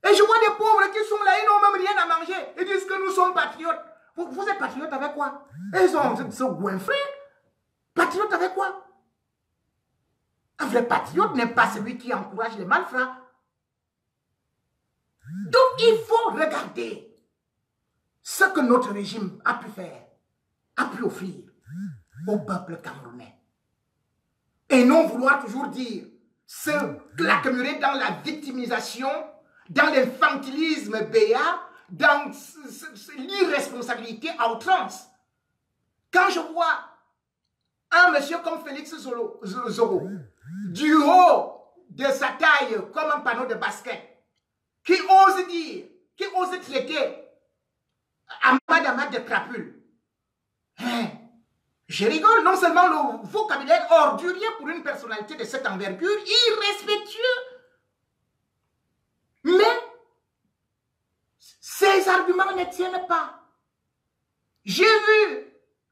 Et je vois des pauvres qui sont là, ils n'ont même rien à manger. Ils disent que nous sommes patriotes. Vous êtes patriotes avec quoi? Et ils sont en train de se goinfrer. Patriote avec quoi? Un vrai patriote n'est pas celui qui encourage les malfrats. Donc il faut regarder ce que notre régime a pu faire, a pu offrir au peuple camerounais. Et non vouloir toujours dire se claquemurer dans la victimisation, dans l'infantilisme béat, dans l'irresponsabilité à outrance. Quand je vois un monsieur comme Félix Zoro, du haut de sa taille comme un panneau de basket, qui ose dire, qui ose traiter Ahmad Ahmad de crapule, hein? Je rigole, non seulement le vocabulaire ordurier pour une personnalité de cette envergure, irrespectueux, mais ces arguments ne tiennent pas. J'ai vu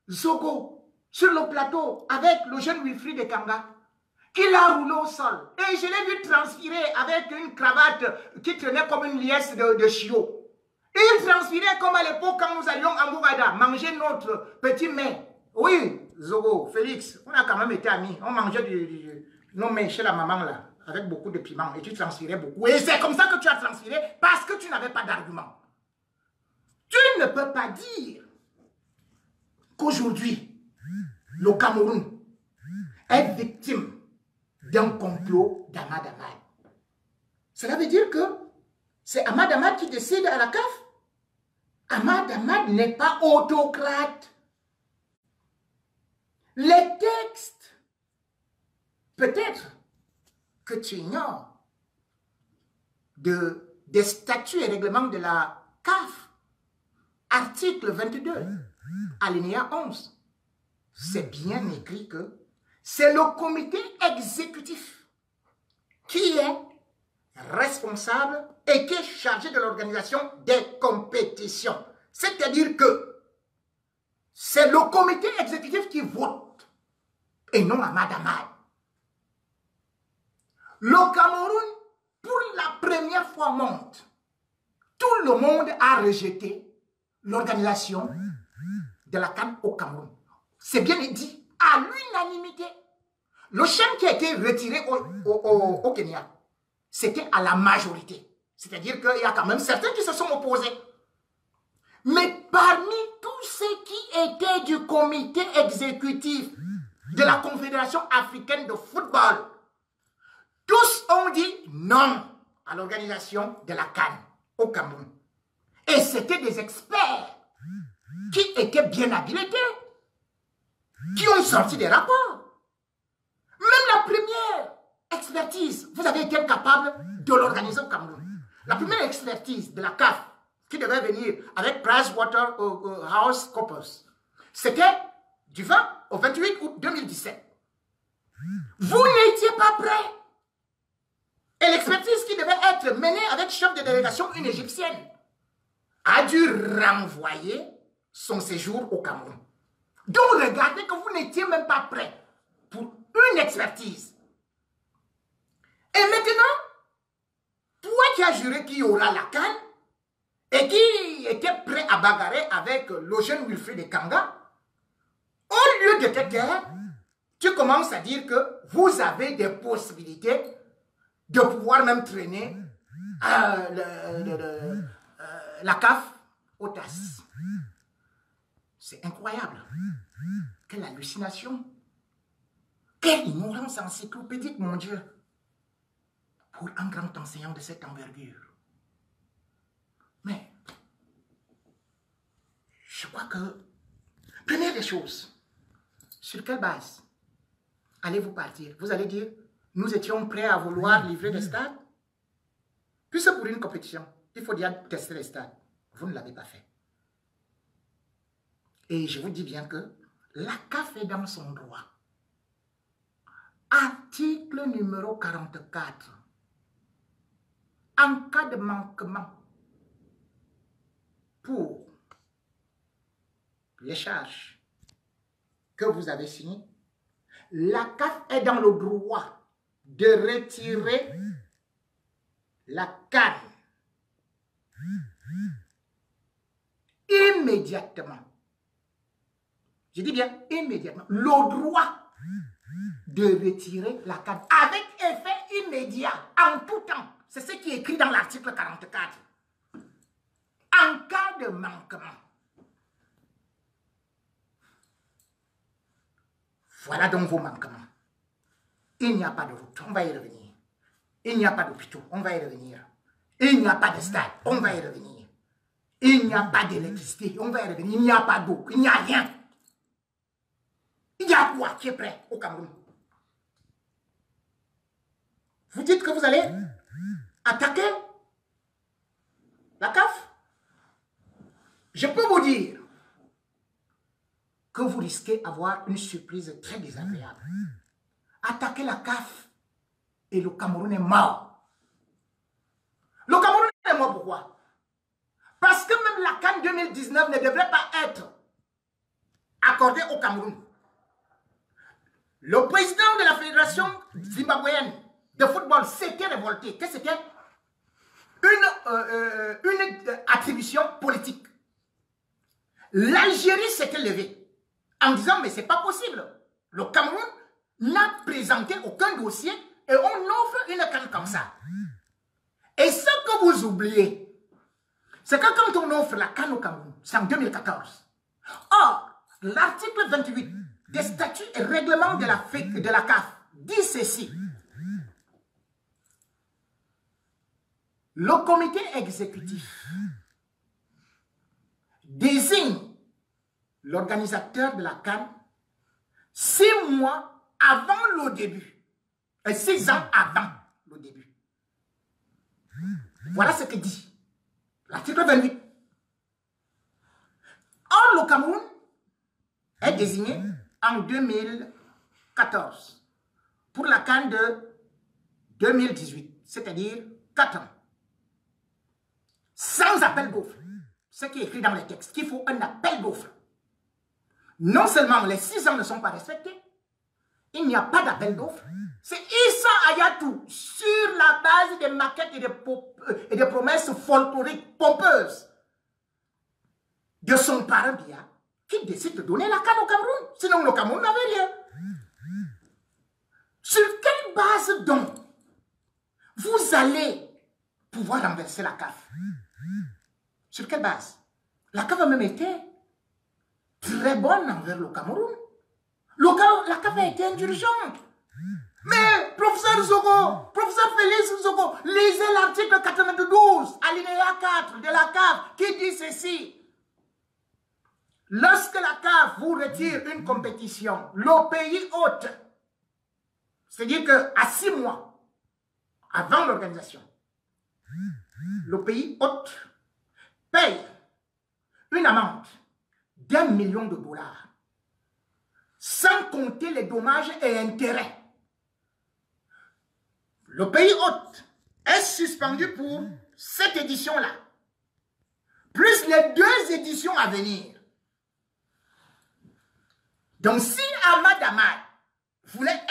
Zogo sur le plateau avec le jeune Wilfried Ekanga, qui l'a roulé au sol. Et je l'ai vu transpirer avec une cravate qui traînait comme une liesse de chiot. Il transpirait comme à l'époque quand nous allions à Mourada manger notre petit mets. Oui, Zogo, Félix, on a quand même été amis. On mangeait nos mets chez la maman là, avec beaucoup de piment. Et tu transpirais beaucoup. Et c'est comme ça que tu as transpiré, parce que tu n'avais pas d'argument. Tu ne peux pas dire qu'aujourd'hui, le Cameroun est victime d'un complot d'Ahmad Ahmad. Cela veut dire que c'est Ahmad Ahmad qui décide à la CAF. Ahmad Ahmad n'est pas autocrate. Les textes, peut-être que tu ignores, des statuts et règlements de la CAF, article 22, alinéa 11, c'est bien écrit que c'est le comité exécutif qui est responsable et qui est chargé de l'organisation des compétitions. C'est-à-dire que c'est le comité exécutif qui vote et non Ahmad Ahmad. Le Cameroun, pour la première fois, monte. Tout le monde a rejeté l'organisation de la CAN au Cameroun. C'est bien dit, à l'unanimité. Le chef qui a été retiré au Kenya, c'était à la majorité. C'est-à-dire qu'il y a quand même certains qui se sont opposés. Mais parmi tous ceux qui étaient du comité exécutif de la Confédération africaine de football, tous ont dit non à l'organisation de la CAN au Cameroun. Et c'était des experts qui étaient bien habilités, qui ont sorti des rapports. Même la première expertise, vous avez été capable de l'organiser au Cameroun. La première expertise de la CAF, qui devait venir avec PricewaterhouseCoopers, c'était du 20 au 28 août 2017. Vous n'étiez pas prêts. Et l'expertise qui devait être menée avec chef de délégation, une égyptienne, a dû renvoyer son séjour au Cameroun. Donc regardez que vous n'étiez même pas prêts pour une expertise. Et maintenant, toi qui as juré qu'il y aura la CAN et qui était prêt à bagarrer avec le jeune Wilfried Ekanga, au lieu de te taire, tu commences à dire que vous avez des possibilités de pouvoir même traîner la CAF au TAS. C'est incroyable. Quelle hallucination. Quelle ignorance encyclopédique, mon Dieu. Pour un grand enseignant de cette envergure. Mais, je crois que, première des choses, sur quelle base allez-vous partir? Vous allez dire, nous étions prêts à vouloir livrer des stades? Puisque pour une compétition, il faut déjà tester les stades. Vous ne l'avez pas fait. Et je vous dis bien que la CAF est dans son droit. Article numéro 44. En cas de manquement pour les charges que vous avez signées, la CAF est dans le droit de retirer la CAN immédiatement, je dis bien immédiatement, le droit de retirer la CAN avec effet immédiat, en tout temps. C'est ce qui est écrit dans l'article 44. En cas de manquement. Voilà donc vos manquements. Il n'y a pas de route, on va y revenir. Il n'y a pas d'hôpitaux, on va y revenir. Il n'y a pas de stade, on va y revenir. Il n'y a pas d'électricité, on va y revenir. Il n'y a pas d'eau, il n'y a rien. Il y a quoi qui est prêt au Cameroun? Vous dites que vous allez attaquer la CAF? Je peux vous dire que vous risquez d'avoir une surprise très désagréable. Attaquer la CAF et le Cameroun est mort. Le Cameroun est mort pourquoi? Parce que même la CAN 2019 ne devrait pas être accordée au Cameroun. Le président de la Fédération zimbabwéenne de football s'était révolté que c'était une attribution politique. L'Algérie s'était levée en disant mais c'est pas possible. Le Cameroun n'a présenté aucun dossier et on offre une CAN comme ça. Et ce que vous oubliez, c'est que quand on offre la CAN au Cameroun, c'est en 2014. Or, l'article 28 des statuts et règlements de la CAF dit ceci. Le comité exécutif désigne l'organisateur de la CAN 6 mois avant le début. Et 6 ans avant le début. Voilà ce que dit l'article 28. Or, le Cameroun est désigné en 2014 pour la CAN de 2018, c'est-à-dire 4 ans. Sans appel d'offres. Ce qui est écrit dans les textes, qu'il faut un appel d'offres. Non seulement les 6 ans ne sont pas respectés, il n'y a pas d'appel d'offres. C'est Issa Hayatou, sur la base des maquettes et des promesses folkloriques pompeuses de son parent Biya, qui décide de donner la CAN au Cameroun. Sinon, le Cameroun n'avait rien. Sur quelle base donc vous allez pouvoir renverser la CAF? Sur quelle base? La CAF a même été très bonne envers le Cameroun. La CAF a été indulgente. Mais, professeur Zogo, professeur Félix Zogo, lisez l'article 92, alinéa 4 de la CAF qui dit ceci. Lorsque la CAF vous retire une compétition, le pays hôte, c'est-à-dire qu'à 6 mois avant l'organisation, le pays hôte paye une amende d'1 million de dollars, sans compter les dommages et intérêts. Le pays hôte est suspendu pour cette édition-là, plus les 2 éditions à venir. Donc si Ahmad Ahmad voulait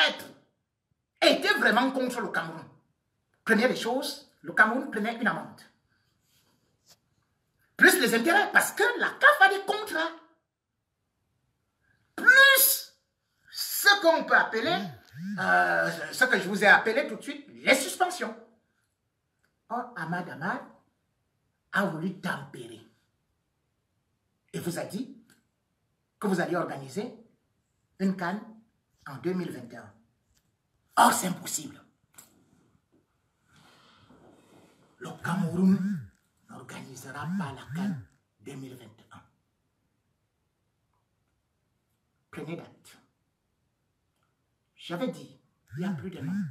était vraiment contre le Cameroun, première des choses, le Cameroun prenait une amende. Plus les intérêts, parce que la CAF a des contrats. Plus ce qu'on peut appeler, ce que je vous ai appelé tout de suite, les suspensions. Or, Ahmad Ahmad a voulu tempérer. Et vous a dit que vous alliez organiser une CAN en 2021. Or, c'est impossible. Le Cameroun n'organisera pas la CAN 2021. Prenez date. J'avais dit, il y a plus d'un an,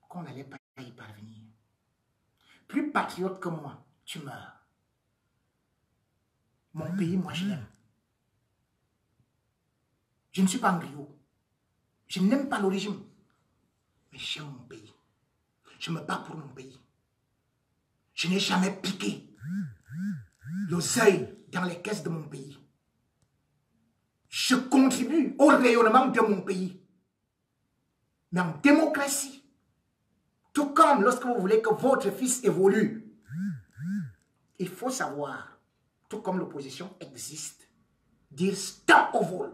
qu'on n'allait pas y parvenir. Plus patriote que moi, tu meurs. Mon pays, moi, je l'aime. Je ne suis pas un griot. Je n'aime pas le régime. Mais j'aime mon pays. Je me bats pour mon pays. Je n'ai jamais piqué l'oseille dans les caisses de mon pays. Je contribue au rayonnement de mon pays. Mais en démocratie, tout comme lorsque vous voulez que votre fils évolue, il faut savoir tout comme l'opposition existe, dire stop au vol,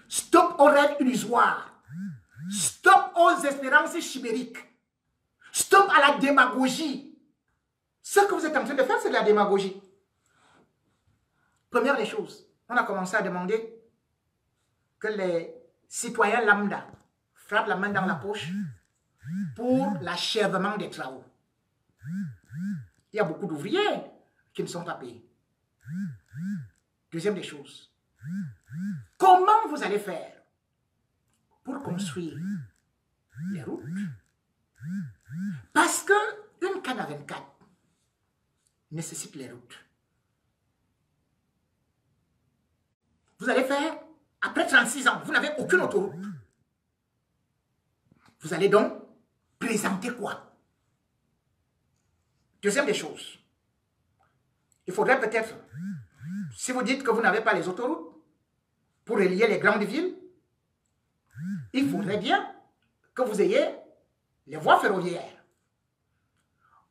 stop aux rêves illusoires, stop aux espérances chimériques, stop à la démagogie. Ce que vous êtes en train de faire, c'est de la démagogie. Première des choses, on a commencé à demander que les citoyens lambda frappent la main dans la poche pour l'achèvement des travaux. Il y a beaucoup d'ouvriers qui ne sont pas payés. Deuxième des choses, comment vous allez faire pour construire les routes? Parce qu'une canne à 24 nécessite les routes. Vous allez faire, après 36 ans, vous n'avez aucune autoroute. Vous allez donc présenter quoi? Deuxième des choses, il faudrait peut-être, si vous dites que vous n'avez pas les autoroutes pour relier les grandes villes, il faudrait bien que vous ayez les voies ferroviaires.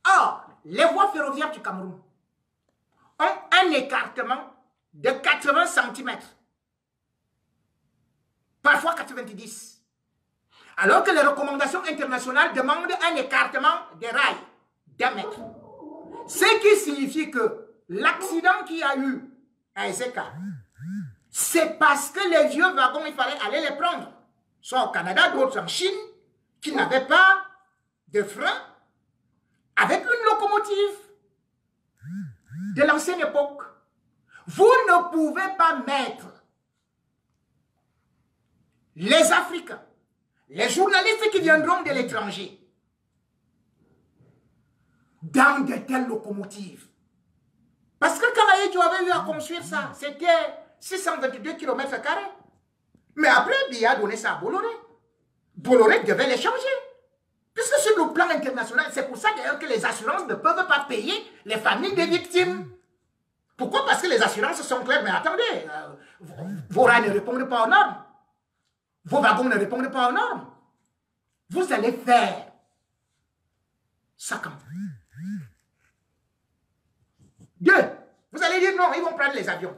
Or, les voies ferroviaires du Cameroun ont un écartement de 80 cm, parfois 90, alors que les recommandations internationales demandent un écartement des rails d'1 mètre. Ce qui signifie que l'accident qu'il y a eu à Ezeka, c'est parce que les vieux wagons, il fallait aller les prendre, soit au Canada, d'autres en Chine, qui n'avaient pas de frein, avec une locomotive de l'ancienne époque. Vous ne pouvez pas mettre les Africains, les journalistes qui viendront de l'étranger, dans de telles locomotives. Parce que Karaïdjo avait eu à construire ça, c'était 622 km². Mais après, il a donné ça à Bolloré. Bolloré devait les changer. Puisque sur le plan international, c'est pour ça d'ailleurs que les assurances ne peuvent pas payer les familles des victimes. Pourquoi? Parce que les assurances sont claires. Mais attendez, vos rails ne répondent pas aux normes. Vos wagons ne répondent pas aux normes. Vous allez faire ça comme. Deux, vous allez dire non, ils vont prendre les avions.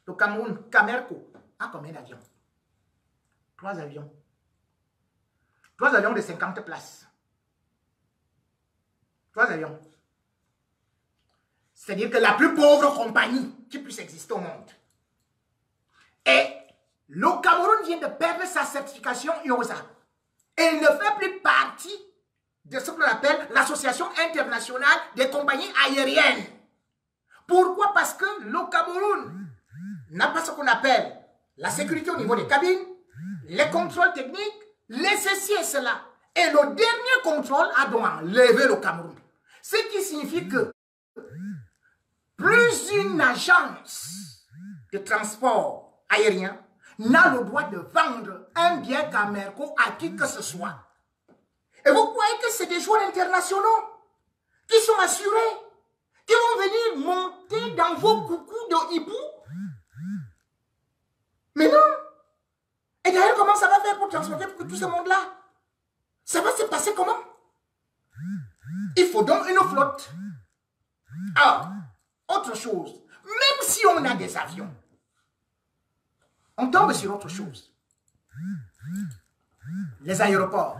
Le Cameroun, Camerco, a combien d'avions? 3 avions. 3 avions de 50 places. 3 avions. C'est-à-dire que la plus pauvre compagnie qui puisse exister au monde. Et le Cameroun vient de perdre sa certification IOSA. Et il ne fait plus partie de ce qu'on appelle l'Association internationale des compagnies aériennes. Pourquoi? Parce que le Cameroun n'a pas ce qu'on appelle la sécurité au niveau des cabines, les contrôles techniques, les ceci et cela. Et le dernier contrôle a donc enlevé le Cameroun. Ce qui signifie que plus une agence de transport aérien n'a le droit de vendre un bien Camerco à qui que ce soit. Et vous croyez que c'est des joueurs internationaux qui sont assurés, qui vont venir monter dans vos coucous de hibou? Mais non. Et d'ailleurs, comment ça va faire pour transporter tout ce monde-là? Ça va se passer comment? Il faut donc une flotte. Alors, autre chose, même si on a des avions, on tombe sur autre chose. Les aéroports.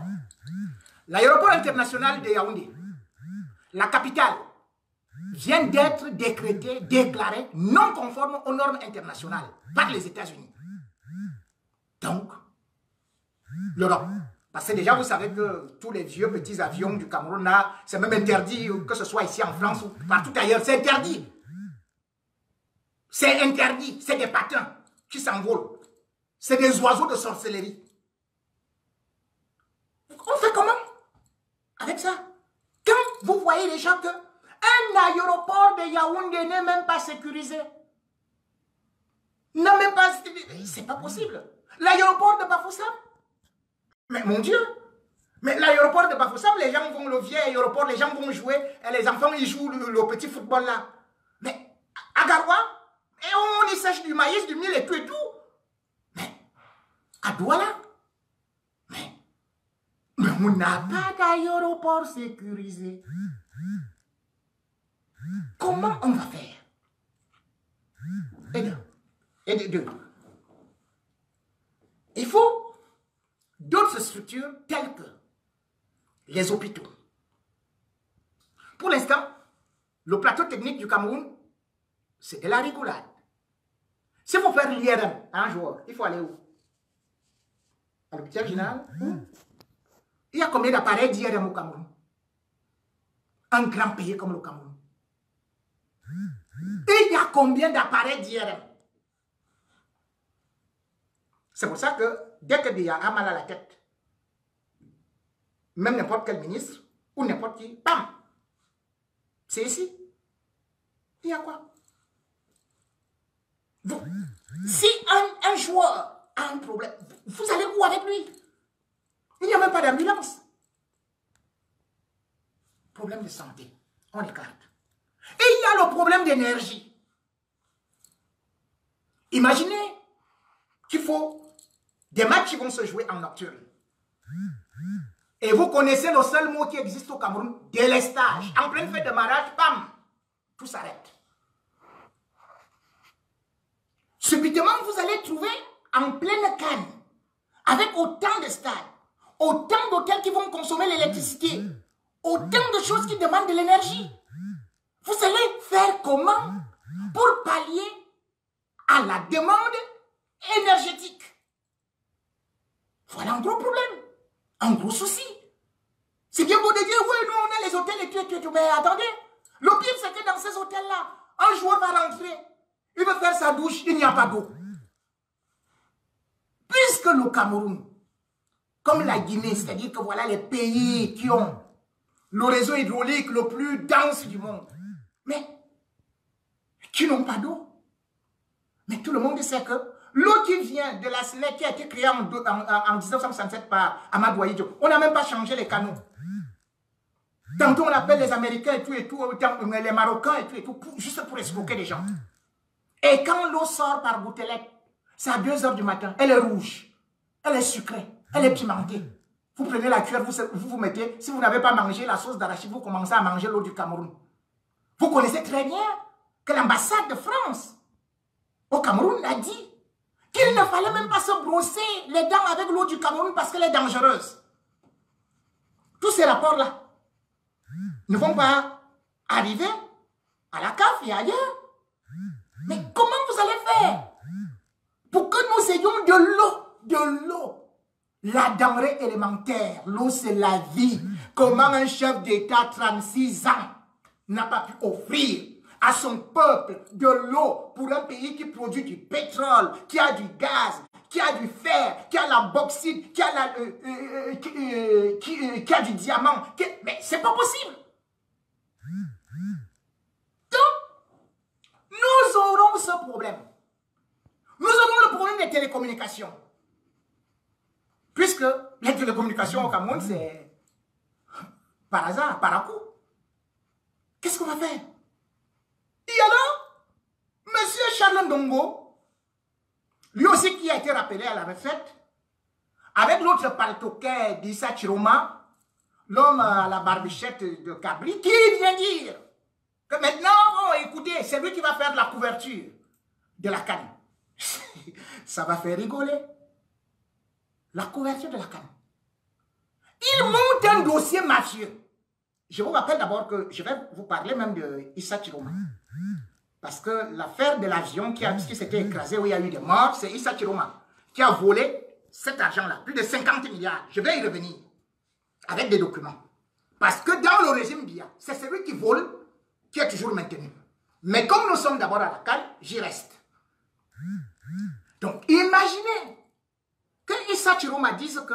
L'aéroport international de Yaoundé, la capitale, vient d'être déclaré non conforme aux normes internationales par les États-Unis. Donc, l'Europe. Parce que déjà, vous savez que tous les vieux petits avions du Cameroun, c'est même interdit, que ce soit ici en France ou partout ailleurs, c'est interdit. C'est interdit. C'est des patins qui s'envolent. C'est des oiseaux de sorcellerie. On fait comment avec ça? Quand vous voyez déjà que un aéroport de Yaoundé n'est même pas sécurisé, n'a même pas... C'est pas possible. L'aéroport de Bafoussam, mais mon Dieu, mais l'aéroport de Bafoussam, les gens vont, le vieil aéroport, les gens vont jouer, et les enfants, ils jouent le petit football là. Mais à Garoua, et on y sèche du maïs, du miel et tout et tout. Mais à Douala, mais on n'a pas d'aéroport sécurisé. Comment on va faire? Et de deux. Il faut d'autres structures telles que les hôpitaux. Pour l'instant, le plateau technique du Cameroun, c'est de la rigolade. S'il faut faire l'IRM à un joueur, il faut aller où? À l'hôpital général? Il y a combien d'appareils d'IRM au Cameroun? Un grand pays comme le Cameroun. Il y a combien d'appareils d'IRM? C'est pour ça que dès que il y a un mal à la tête, même n'importe quel ministre ou n'importe qui, bam! C'est ici. Il y a quoi? Vous, si un joueur a un problème, vous allez où avec lui? Il n'y a même pas d'ambulance. Problème de santé, on écarte. Et il y a le problème d'énergie. Imaginez qu'il faut des matchs qui vont se jouer en nocturne. Et vous connaissez le seul mot qui existe au Cameroun, délestage. En pleine fête de mariage, bam, tout s'arrête. Subitement, vous allez trouver en pleine canne, avec autant de stades, autant d'hôtels qui vont consommer l'électricité, autant de choses qui demandent de l'énergie. Vous allez faire comment pour pallier à la demande énergétique? Voilà un gros problème, un gros souci. C'est bien beau de dire, oui, nous on a les hôtels et tout, mais attendez, le pire c'est que dans ces hôtels-là, un joueur va rentrer, il veut faire sa douche, il n'y a pas d'eau. Puisque le Cameroun, comme la Guinée, c'est-à-dire que voilà les pays qui ont le réseau hydraulique le plus dense du monde, mais qui n'ont pas d'eau. Mais tout le monde sait que l'eau qui vient de la SNEC qui a été créée en 1967 par Amadou Ahidjo, on n'a même pas changé les canaux. Tantôt on appelle les Américains et tout, les Marocains et tout, juste pour escroquer les gens. Et quand l'eau sort par gouttelette, c'est à 2 h du matin, elle est rouge, elle est sucrée, elle est pimentée. Vous prenez la cuillère, vous mettez, si vous n'avez pas mangé la sauce d'arachide, vous commencez à manger l'eau du Cameroun. Vous connaissez très bien que l'ambassade de France au Cameroun a dit qu'il ne fallait même pas se brosser les dents avec l'eau du Cameroun parce qu'elle est dangereuse. Tous ces rapports-là ne vont pas arriver à la CAF et ailleurs. Mais comment vous allez faire pour que nous ayons de l'eau? La denrée élémentaire, l'eau c'est la vie. Comment un chef d'État 36 ans n'a pas pu offrir à son peuple de l'eau pour un pays qui produit du pétrole, qui a du gaz, qui a du fer, qui a la bauxite, qui a, qui a du diamant. Mais c'est pas possible. Donc, nous aurons ce problème. Nous aurons le problème des télécommunications. Puisque les télécommunications au Cameroun, c'est par hasard, par à coup. Qu'est-ce qu'on va faire? Et alors, M. Charles Ndongo, lui aussi qui a été rappelé à la retraite, avec l'autre paltoquet d'Issa Chiroma, l'homme à la barbichette de Cabri, qui vient dire que maintenant, oh, écoutez, c'est lui qui va faire la couverture de la canne. Ça va faire rigoler. La couverture de la canne. Il monte un dossier mafieux. Je vous rappelle d'abord que je vais vous parler même de Issa Chiroma. Parce que l'affaire de l'avion qui s'était écrasé, où il y a eu des morts, c'est Issa Chiroma qui a volé cet argent-là, plus de 50 milliards. Je vais y revenir avec des documents. Parce que dans le régime Biya, c'est celui qui vole qui est toujours maintenu. Mais comme nous sommes d'abord à la canne, j'y reste. Donc, imaginez que Issa Chiroma dise que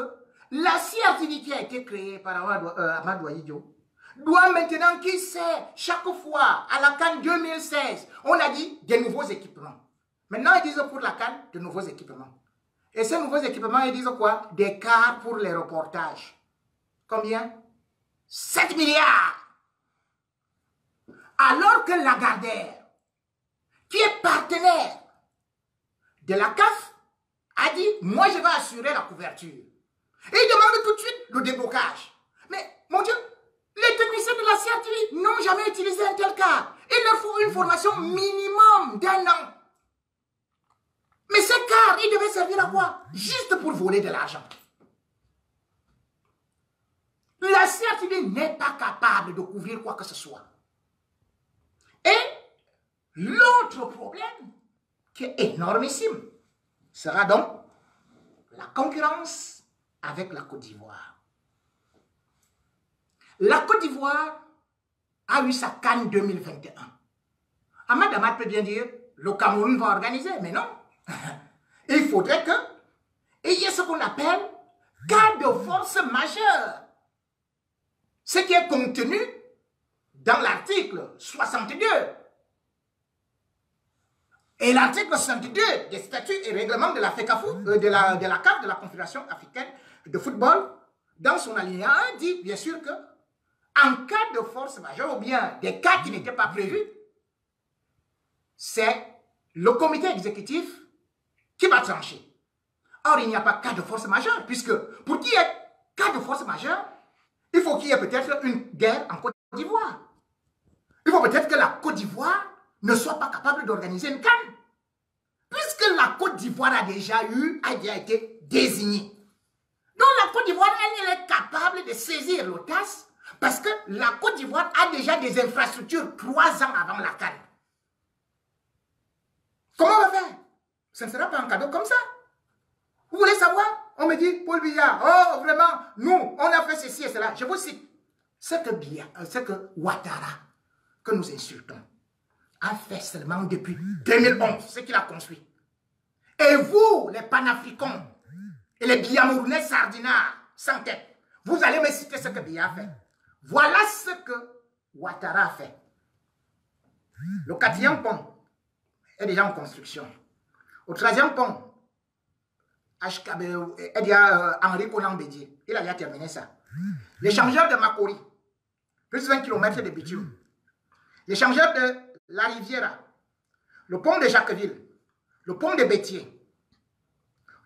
la CRTV qui a été créée par Amadou Ahidjo doit maintenant, qui sait, chaque fois, à la CAN 2016, on a dit des nouveaux équipements. Maintenant, ils disent pour la CAN, de nouveaux équipements. Et ces nouveaux équipements, ils disent quoi? Des cars pour les reportages. Combien? 7 milliards. Alors que Lagardère, qui est partenaire de la CAF, a dit, moi je vais assurer la couverture. Et il demande tout de suite le déblocage. Mais, mon Dieu, les techniciens de la CRTV n'ont jamais utilisé un tel cas. Il leur faut une formation minimum d'1 an. quoi? Juste pour voler de l'argent. La CRTD n'est pas capable de couvrir quoi que ce soit. Et l'autre problème, qui est énormissime, sera donc la concurrence avec la Côte d'Ivoire. La Côte d'Ivoire a eu sa CAN 2021. Ahmad Ahmad peut bien dire, le Cameroun va organiser, mais non. Il faudrait qu'il y ait ce qu'on appelle cas de force majeure. Ce qui est contenu dans l'article 62. Et l'article 62 des statuts et règlements de la FECAFOOT, de la CAF, de la Confédération africaine de football, dans son alinéa 1, dit bien sûr que en cas de force majeure ou bien des cas qui n'étaient pas prévus, c'est le comité exécutif qui va trancher. Or, il n'y a pas cas de force majeure, puisque pour qu'il y ait cas de force majeure, il faut qu'il y ait peut-être une guerre en Côte d'Ivoire. Il faut peut-être que la Côte d'Ivoire ne soit pas capable d'organiser une CAN. Puisque la Côte d'Ivoire a déjà été désignée. Donc la Côte d'Ivoire, elle est capable de saisir l'OTAS parce que la Côte d'Ivoire a déjà des infrastructures 3 ans avant la CAN. Comment on va faire? Ce ne sera pas un cadeau comme ça. Vous voulez savoir? On me dit, Paul Biya, oh vraiment, nous, on a fait ceci et cela. Je vous cite. Ce que Ouattara, que nous insultons, a fait seulement depuis 2011, ce qu'il a construit. Et vous, les panafricains, et les Biamournais sardinards, sans tête, vous allez me citer ce que Biya a fait. Voilà ce que Ouattara a fait. Le 4e pont est déjà en construction. Au 3e pont, Henri Konan Bédier, il a déjà terminé ça. L'échangeur de Makori, plus de 20 km de bitume. L'échangeur de La Riviera, le pont de Jacqueville, le pont de Bétier,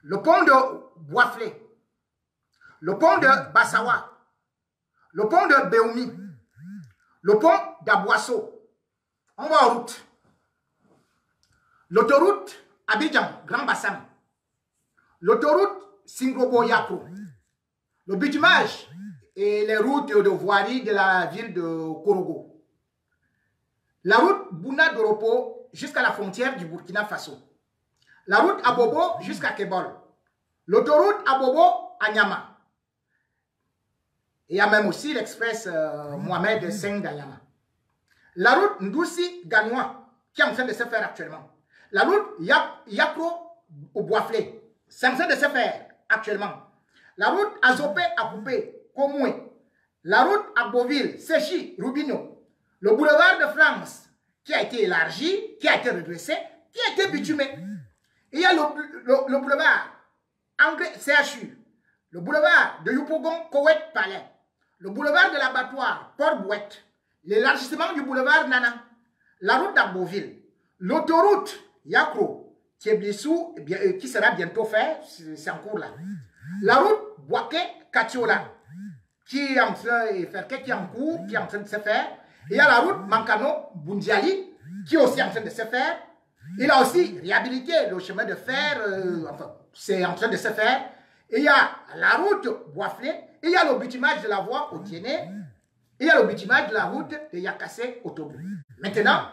le pont de Boisflé, le pont de Bassawa, le pont de Béoumi, le pont d'Aboisseau. On va en route. L'autoroute Abidjan, Grand Bassam. L'autoroute Singobo-Yapro. Le bitumage et les routes de voirie de la ville de Korogo. La route Bouna-Doropo jusqu'à la frontière du Burkina Faso. La route Abobo jusqu'à Kebol. L'autoroute Abobo à Nyama. Il y a même aussi l'express Mohamed V d'Anyama. La route Ndoussi-Ganois qui est en train de se faire actuellement. La route Yakro au Boisflé. C'est en train de se faire actuellement. La route Azopé à Coupé, Komoué. La route à Beauville, Séchi, Rubino. Le boulevard de France qui a été élargi, qui a été redressé, qui a été bitumé. Il y a le boulevard Anglais CHU. Le boulevard de Yopougon, Koweït Palais. Le boulevard de l'abattoir Port-Bouette. L'élargissement du boulevard Nana. La route d'Agboville. L'autoroute Yakro. Tieblissou, qui sera bientôt fait, c'est en cours là. La route Boaké-Katiola, qui est en cours, qui est en train de se faire. Il y a la route Mankano-Bundiali, qui est aussi en train de se faire. Il a aussi réhabilité le chemin de fer, enfin, c'est en train de se faire. Il y a la route Boisflé, il y a le bitumage de la voie au Tiéné, il y a le bitumage de la route de Yakassé au Togo. Maintenant,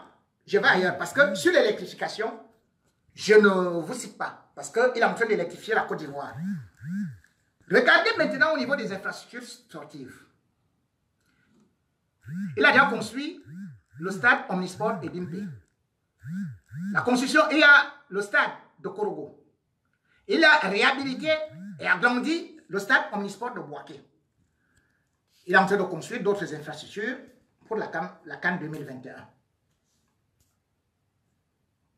je vais ailleurs, parce que sur l'électrification, je ne vous cite pas, parce qu'il est en train d'électrifier la Côte d'Ivoire. Regardez maintenant au niveau des infrastructures sportives. Il a déjà construit le stade Omnisport et Bimpe. La construction, il y a le stade de Korogo. Il a réhabilité et agrandi le stade Omnisport de Boaké. Il est en train de construire d'autres infrastructures pour la CAN 2021.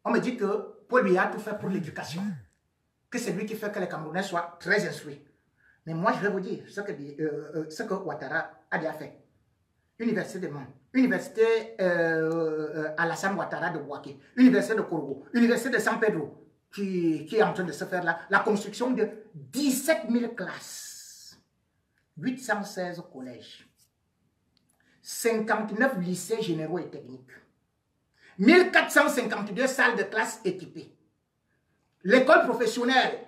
On me dit que Paul Biya a tout fait pour l'éducation. Que c'est lui qui fait que les Camerounais soient très instruits. Mais moi, je vais vous dire ce que Ouattara a déjà fait. Université de Mans, Université Alassane Ouattara de Boaké, Université de Korogo, Université de San Pedro, qui est en train de se faire là, la construction de 17 000 classes, 816 collèges, 59 lycées généraux et techniques, 1452 salles de classe équipées. L'école professionnelle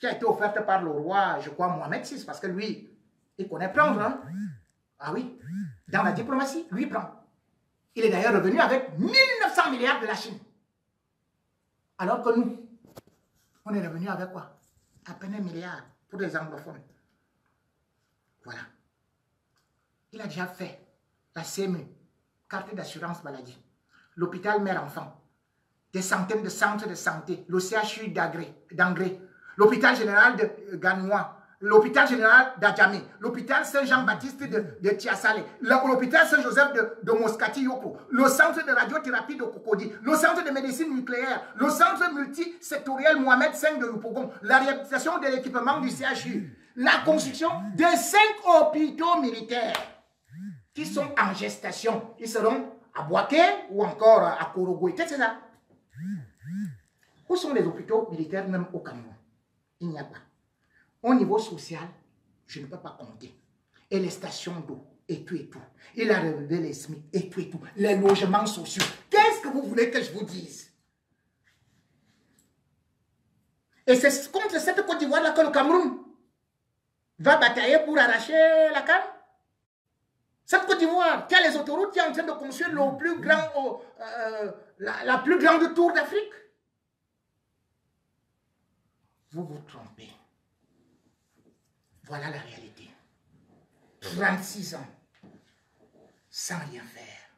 qui a été offerte par le roi, je crois, Mohamed VI, parce que lui, il connaît prendre. Hein? Ah oui, dans la diplomatie, lui, il prend. Il est d'ailleurs revenu avec 1900 milliards de la Chine. Alors que nous, on est revenu avec quoi? À peine 1 milliard pour les anglophones. Voilà. Il a déjà fait la CMU, carte d'assurance maladie, l'hôpital mère-enfant, des centaines de centres de santé, le CHU d'Angré, l'hôpital général de Ganois, l'hôpital général d'Adjamé, l'hôpital Saint-Jean-Baptiste de Tiasalé, l'hôpital Saint-Joseph de Moscati Yoko, le centre de radiothérapie de Cocody, le centre de médecine nucléaire, le centre multisectoriel Mohamed V de Lupogon, la réhabilitation de l'équipement du CHU, la construction de 5 hôpitaux militaires qui sont en gestation. Ils seront à Boaké ou encore à Korogoy. C'est ça. Où sont les hôpitaux militaires même au Cameroun? Il n'y a pas. Au niveau social, je ne peux pas compter. Et les stations d'eau, et tout et tout. Il a relevé les SMIC, et tout et tout. Les logements sociaux. Qu'est-ce que vous voulez que je vous dise? Et c'est contre cette Côte d'Ivoire-là que le Cameroun va batailler pour arracher la canne. Cette Côte d'Ivoire qui a les autoroutes, qui est en train de construire le plus grand, la plus grande tour d'Afrique. Vous vous trompez. Voilà la réalité. 36 ans sans rien faire.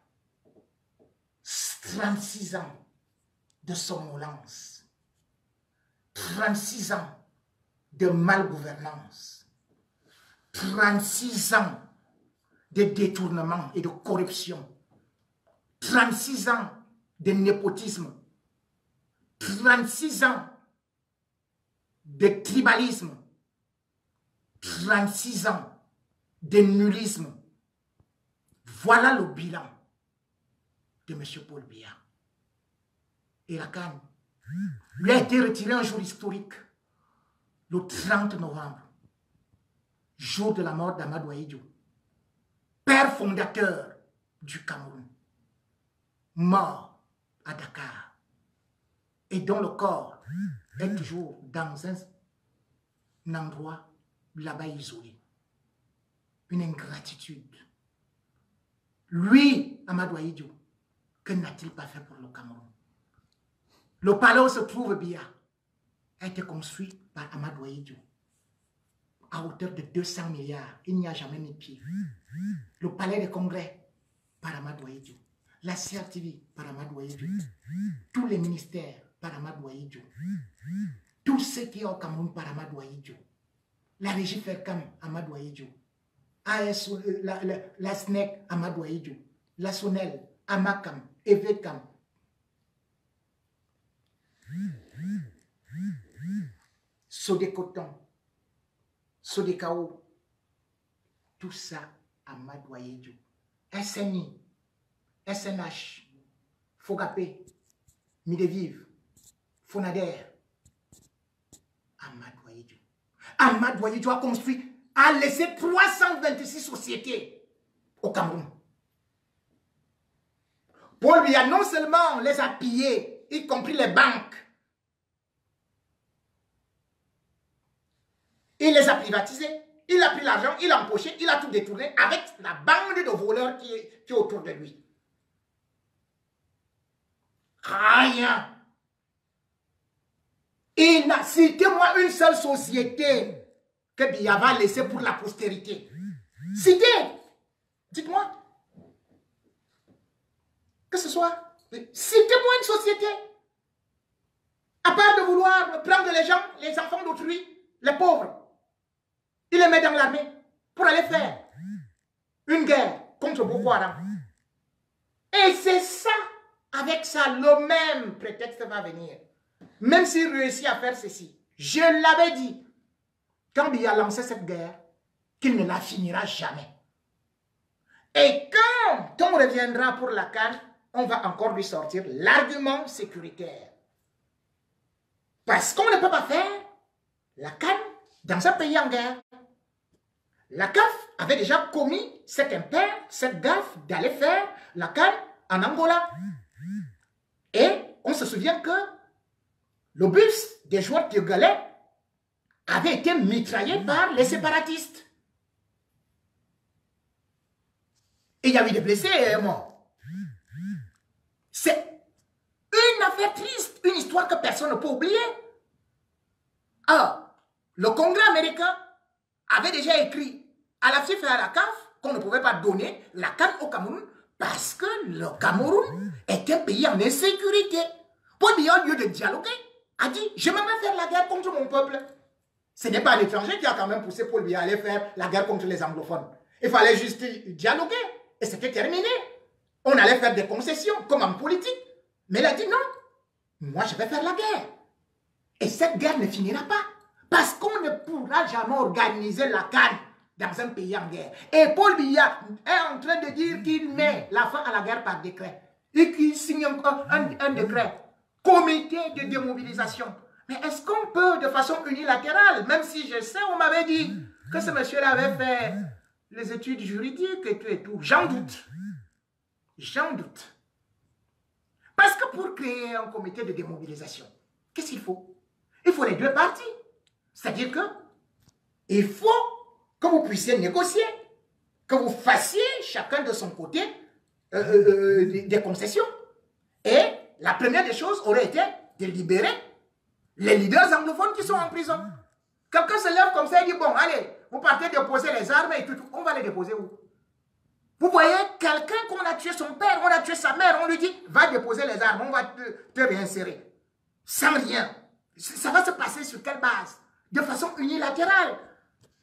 36 ans de somnolence. 36 ans de malgouvernance. 36 ans de détournement et de corruption. 36 ans de népotisme. 36 ans de tribalisme. 36 ans de nullisme. Voilà le bilan de M. Paul Biya. Et la canne lui a été retiré un jour historique, le 30 novembre, jour de la mort d'Amadou Ahidjo, père fondateur du Cameroun, mort à Dakar, et dont le corps est toujours dans un endroit là-bas isolé. Une ingratitude. Lui, Amadou Ahidjo, que n'a-t-il pas fait pour le Cameroun? Le palais où se trouve Biya a été construit par Amadou Ahidjo à hauteur de 200 milliards. Il n'y a jamais mis pied. Le palais des congrès par Amadou Ahidjo. La CRTV par Amadou Ahidjo. Tous les ministères par Amadou Ahidjo. Tout ce qui est au Cameroun par Amadou Ahidjo. La régie Fercam, Amadou Ahidjo. La SNEC, Amadou Ahidjo. La SONEL, Amakam, Evekam. Sodécoton, Sodécao, tout ça, Amadou Ahidjo. SNI, SNH, Fogapé, Midevive, Fonader, Amadou Ahidjo. Amadou Ahidjo a construit, a laissé 326 sociétés au Cameroun. Paul Biya non seulement les a pillées, y compris les banques, il les a privatisées, il a pris l'argent, il a empoché, il a tout détourné avec la bande de voleurs qui est autour de lui. Rien. Il n'a cité moi une seule société que Biya va laisser pour la postérité. Citez. Dites-moi. Que ce soit. Citez-moi une société. À part de vouloir prendre les gens, les enfants d'autrui, les pauvres. Il les met dans l'armée pour aller faire une guerre contre Boko Haram. Et c'est ça, avec ça, le même prétexte va venir. Même s'il réussit à faire ceci. Je l'avais dit, quand Biya a lancé cette guerre, qu'il ne la finira jamais. Et quand on reviendra pour la CAN, on va encore lui sortir l'argument sécuritaire. Parce qu'on ne peut pas faire la CAN dans un pays en guerre. La CAF avait déjà commis cet impair, cette gaffe d'aller faire la CAN en Angola. Et on se souvient que le bus des joueurs togolais avait été mitraillé par les séparatistes. Et il y a eu des blessés et morts. C'est une affaire triste, une histoire que personne ne peut oublier. Alors, le Congrès américain avait déjà écrit à la FIFA et à la CAF qu'on ne pouvait pas donner la CAN au Cameroun parce que le Cameroun est un pays en insécurité. Paul Biya, au lieu de dialoguer, a dit « Je vais même faire la guerre contre mon peuple ». Ce n'est pas l'étranger qui a quand même poussé Paul Biya à aller faire la guerre contre les anglophones. Il fallait juste dialoguer et c'était terminé. On allait faire des concessions comme en politique. Mais il a dit « Non, moi je vais faire la guerre ». Et cette guerre ne finira pas. Parce qu'on ne pourra jamais organiser la CAN dans un pays en guerre. Et Paul Biya est en train de dire qu'il met la fin à la guerre par décret. Et qu'il signe encore un décret. Comité de démobilisation. Mais est-ce qu'on peut de façon unilatérale, même si je sais, on m'avait dit que ce monsieur-là avait fait les études juridiques et tout. J'en doute. J'en doute. Parce que pour créer un comité de démobilisation, qu'est-ce qu'il faut? Il faut les deux parties. C'est-à-dire que il faut que vous puissiez négocier, que vous fassiez chacun de son côté des concessions. Et la première des choses aurait été de libérer les leaders anglophones qui sont en prison. Quelqu'un se lève comme ça et dit, bon, allez, vous partez déposer les armes et tout, on va les déposer où? Vous voyez, quelqu'un qu'on a tué son père, on a tué sa mère, on lui dit, va déposer les armes, on va te réinsérer. Sans rien. Ça va se passer sur quelle base? De façon unilatérale.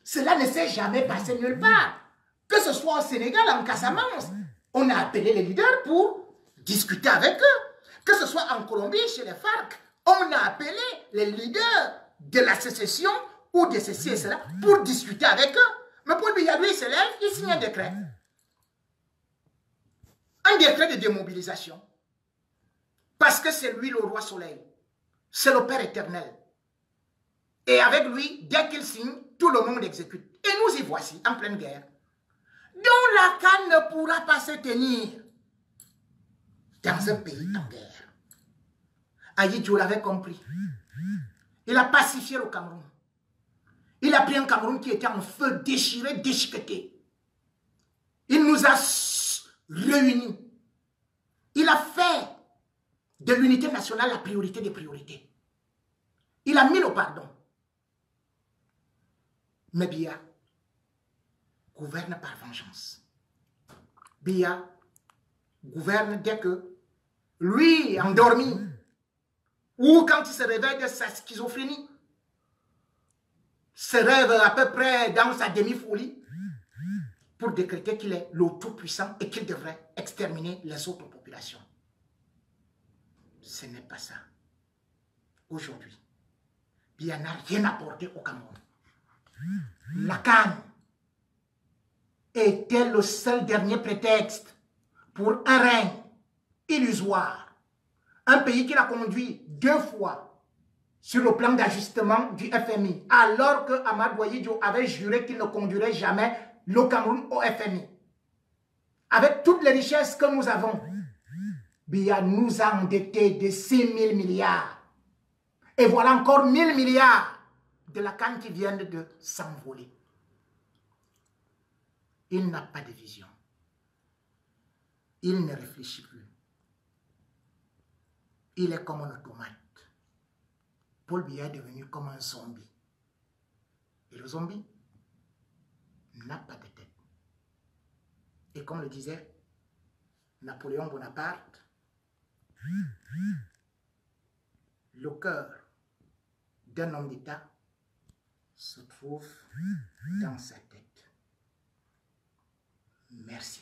Cela ne s'est jamais passé nulle part. Que ce soit au Sénégal, en Casamance, on a appelé les leaders pour discuter avec eux. Que ce soit en Colombie, chez les FARC, on a appelé les leaders de la sécession ou de ceci et cela pour discuter avec eux. Mais Paul Biya, lui, il se lève, il signe un décret. Un décret de démobilisation. Parce que c'est lui le roi soleil. C'est le Père éternel. Et avec lui, dès qu'il signe, tout le monde exécute. Et nous y voici, en pleine guerre. Donc la CAN ne pourra pas se tenir dans un pays en guerre. Ahidjo l'avait compris. Il a pacifié le Cameroun. Il a pris un Cameroun qui était en feu, déchiré, déchiqueté. Il nous a réunis. Il a fait de l'unité nationale la priorité des priorités. Il a mis le pardon. Mais Biya gouverne par vengeance. Biya gouverne dès que lui, endormi, ou quand il se réveille de sa schizophrénie, se rêve à peu près dans sa demi-folie pour décréter qu'il est le tout-puissant et qu'il devrait exterminer les autres populations. Ce n'est pas ça. Aujourd'hui, Biya n'a rien apporté au Cameroun. La CAN était le seul dernier prétexte pour un règne illusoire. Un pays qui l'a conduit 2 fois sur le plan d'ajustement du FMI, alors que Amadou Ahidjo avait juré qu'il ne conduirait jamais le Cameroun au FMI. Avec toutes les richesses que nous avons, Biya nous a endettés de 6 000 milliards. Et voilà encore 1 000 milliards de la CAN qui viennent de s'envoler. Il n'a pas de vision. Il ne réfléchit plus. Il est comme un automate. Paul Biya est devenu comme un zombie. Et le zombie n'a pas de tête. Et comme le disait Napoléon Bonaparte, le cœur d'un homme d'État se trouve dans sa tête. Merci.